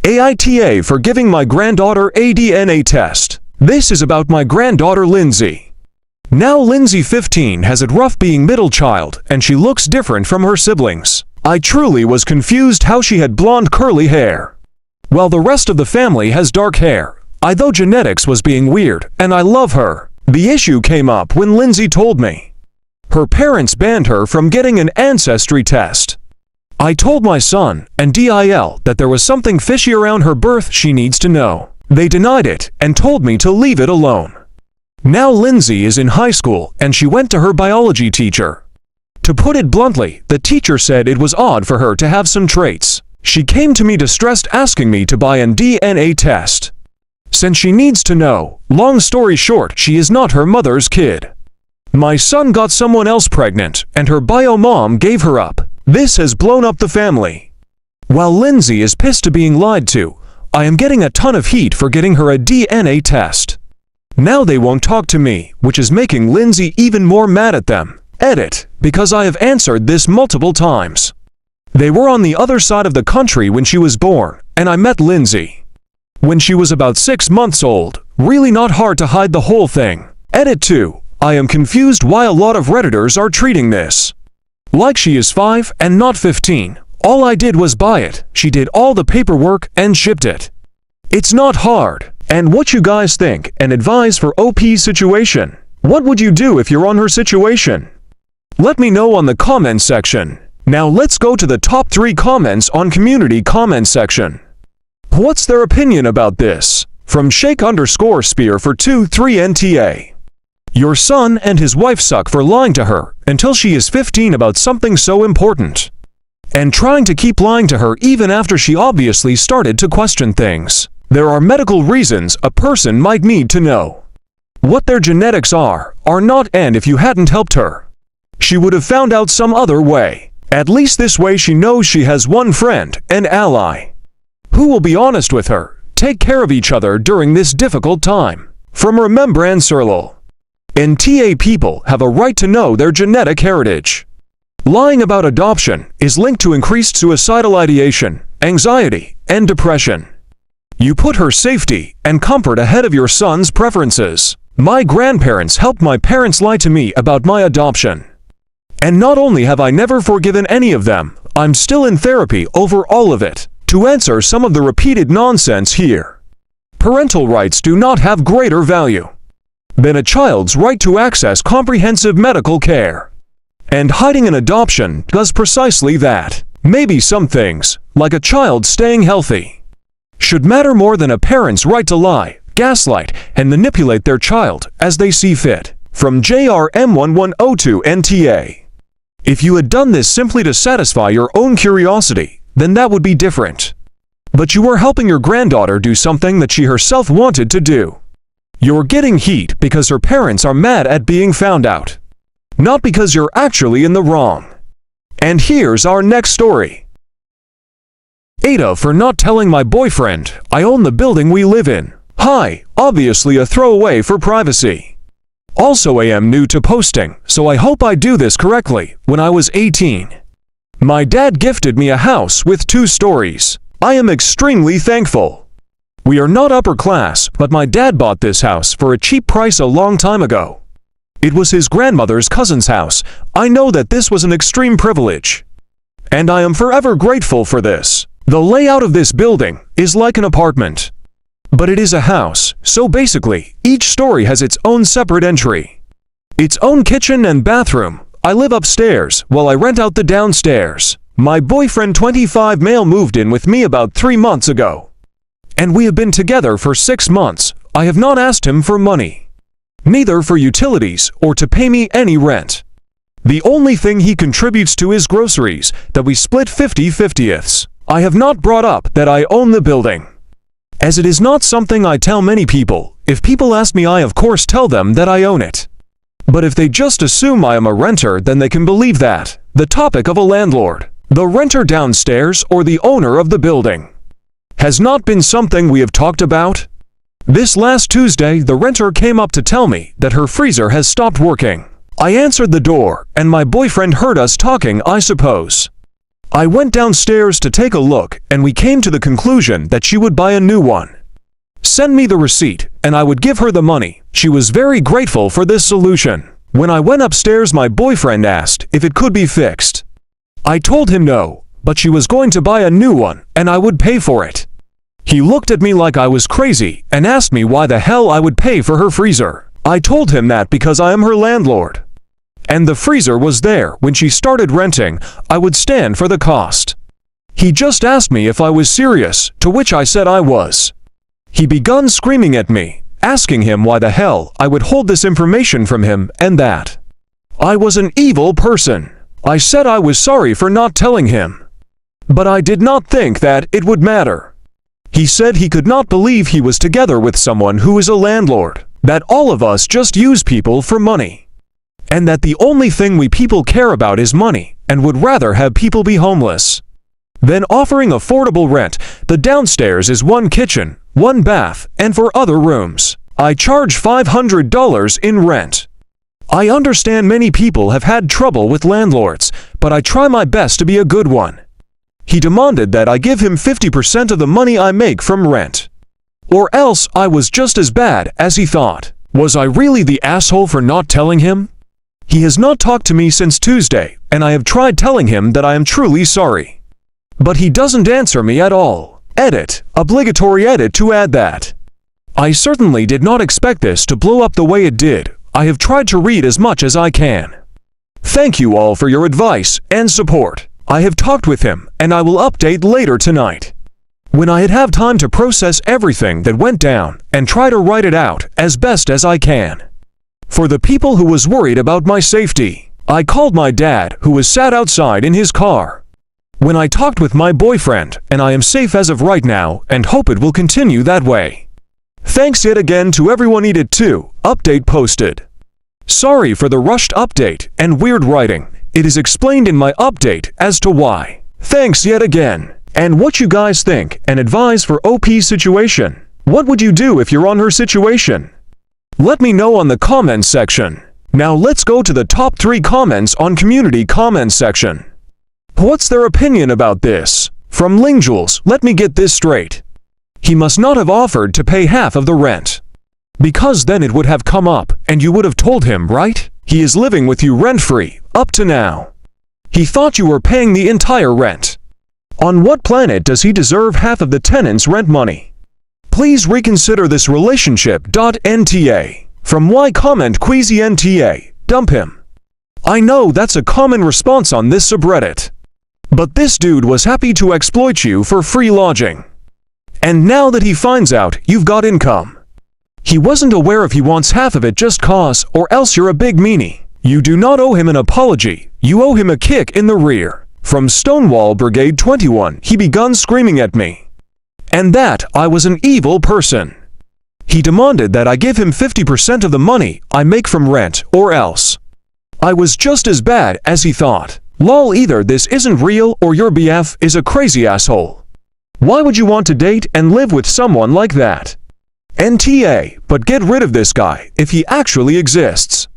AITA for giving my granddaughter a DNA test. This is about my granddaughter Lindsay. Now Lindsay, 15, has it rough being middle child, and she looks different from her siblings. I truly was confused how she had blonde curly hair, while the rest of the family has dark hair. I thought genetics was being weird, and I love her. The issue came up when Lindsay told me her parents banned her from getting an ancestry test. I told my son and DIL that there was something fishy around her birth she needs to know. They denied it and told me to leave it alone. Now Lindsay is in high school and she went to her biology teacher. To put it bluntly, the teacher said it was odd for her to have some traits. She came to me distressed asking me to buy a DNA test, since she needs to know. Long story short, she is not her mother's kid. My son got someone else pregnant and her bio mom gave her up. This has blown up the family. While Lindsay is pissed to being lied to, I am getting a ton of heat for getting her a DNA test. Now they won't talk to me, which is making Lindsay even more mad at them. Edit, because I have answered this multiple times. They were on the other side of the country when she was born, and I met Lindsay when she was about 6 months old. Really not hard to hide the whole thing. Edit 2, I am confused why a lot of Redditors are treating this like she is 5 and not 15. All I did was buy it. She did all the paperwork and shipped it. It's not hard. And what you guys think and advise for OP's situation? What would you do if you're on her situation? Let me know on the comment section. Now let's go to the top 3 comments on community comment section. What's their opinion about this? From Shake_Spear for 23 NTA. Your son and his wife suck for lying to her until she is 15 about something so important, and trying to keep lying to her even after she obviously started to question things. There are medical reasons a person might need to know what their genetics are not, and if you hadn't helped her, she would have found out some other way. At least this way she knows she has one friend, an ally, who will be honest with her, take care of each other during this difficult time. From Remembrance Earl. NTA people have a right to know their genetic heritage. Lying about adoption is linked to increased suicidal ideation, anxiety, and depression. You put her safety and comfort ahead of your son's preferences. My grandparents helped my parents lie to me about my adoption. And not only have I never forgiven any of them, I'm still in therapy over all of it. To answer some of the repeated nonsense here, parental rights do not have greater value than a child's right to access comprehensive medical care. And hiding an adoption does precisely that. Maybe some things, like a child staying healthy, should matter more than a parent's right to lie, gaslight, and manipulate their child as they see fit. From JRM1102 NTA. If you had done this simply to satisfy your own curiosity, then that would be different. But you are helping your granddaughter do something that she herself wanted to do. You're getting heat because her parents are mad at being found out, not because you're actually in the wrong. And here's our next story. AITA for not telling my boyfriend I own the building we live in. Hi, obviously a throwaway for privacy. Also, I am new to posting, so I hope I do this correctly. When I was 18, my dad gifted me a house with 2 stories. I am extremely thankful. We are not upper class, but my dad bought this house for a cheap price a long time ago. It was his grandmother's cousin's house. I know that this was an extreme privilege, and I am forever grateful for this. The layout of this building is like an apartment, but it is a house, so basically, each story has its own separate entry, its own kitchen and bathroom. I live upstairs while I rent out the downstairs. My boyfriend, 25 male, moved in with me about 3 months ago, and we have been together for 6 months. I have not asked him for money, neither for utilities or to pay me any rent. The only thing he contributes to is groceries that we split 50/50ths. I have not brought up that I own the building, as it is not something I tell many people. If people ask me, I of course tell them that I own it. But if they just assume I am a renter, then they can believe that. The topic of a landlord, the renter downstairs or the owner of the building, has not been something we have talked about. This last Tuesday, the renter came up to tell me that her freezer has stopped working. I answered the door, and my boyfriend heard us talking, I suppose. I went downstairs to take a look, and we came to the conclusion that she would buy a new one. Send me the receipt, and I would give her the money. She was very grateful for this solution. When I went upstairs, my boyfriend asked if it could be fixed. I told him no, but she was going to buy a new one, and I would pay for it. He looked at me like I was crazy and asked me why the hell I would pay for her freezer. I told him that because I am her landlord. And the freezer was there when she started renting, I would stand for the cost. He just asked me if I was serious, to which I said I was. He began screaming at me, asking him why the hell I would hold this information from him and that I was an evil person. I said I was sorry for not telling him. But I did not think that it would matter. He said he could not believe he was together with someone who is a landlord, that all of us just use people for money, and that the only thing we people care about is money and would rather have people be homeless than offering affordable rent. The downstairs is one kitchen, one bath, and for other rooms, I charge $500 in rent. I understand many people have had trouble with landlords, but I try my best to be a good one. He demanded that I give him 50% of the money I make from rent, or else I was just as bad as he thought. Was I really the asshole for not telling him? He has not talked to me since Tuesday, and I have tried telling him that I am truly sorry. But he doesn't answer me at all. Edit. Obligatory edit to add that. I certainly did not expect this to blow up the way it did. I have tried to read as much as I can. Thank you all for your advice and support. I have talked with him, and I will update later tonight, when I have time to process everything that went down and try to write it out as best as I can. For the people who was worried about my safety, I called my dad, who was sat outside in his car. When I talked with my boyfriend, and I am safe as of right now and hope it will continue that way. Thanks yet again to everyone. Needed to update posted. Sorry for the rushed update and weird writing. It is explained in my update as to why. Thanks yet again. And what you guys think and advise for OP's situation. What would you do if you're on her situation? Let me know on the comments section. Now let's go to the top 3 comments on community comments section. What's their opinion about this? From Lingjules, let me get this straight. He must not have offered to pay half of the rent, because then it would have come up and you would have told him, right? He is living with you rent-free, up to now. He thought you were paying the entire rent. On what planet does he deserve half of the tenant's rent money? Please reconsider this relationship. NTA. From Y comment Queasy NTA. Dump him. I know that's a common response on this subreddit. But this dude was happy to exploit you for free lodging. And now that he finds out you've got income, he wasn't aware if he wants half of it just cause, or else you're a big meanie. You do not owe him an apology, you owe him a kick in the rear. From Stonewall Brigade 21, he begun screaming at me, and that I was an evil person. He demanded that I give him 50% of the money I make from rent, or else I was just as bad as he thought. Lol, either this isn't real or your BF is a crazy asshole. Why would you want to date and live with someone like that? NTA, but get rid of this guy if he actually exists.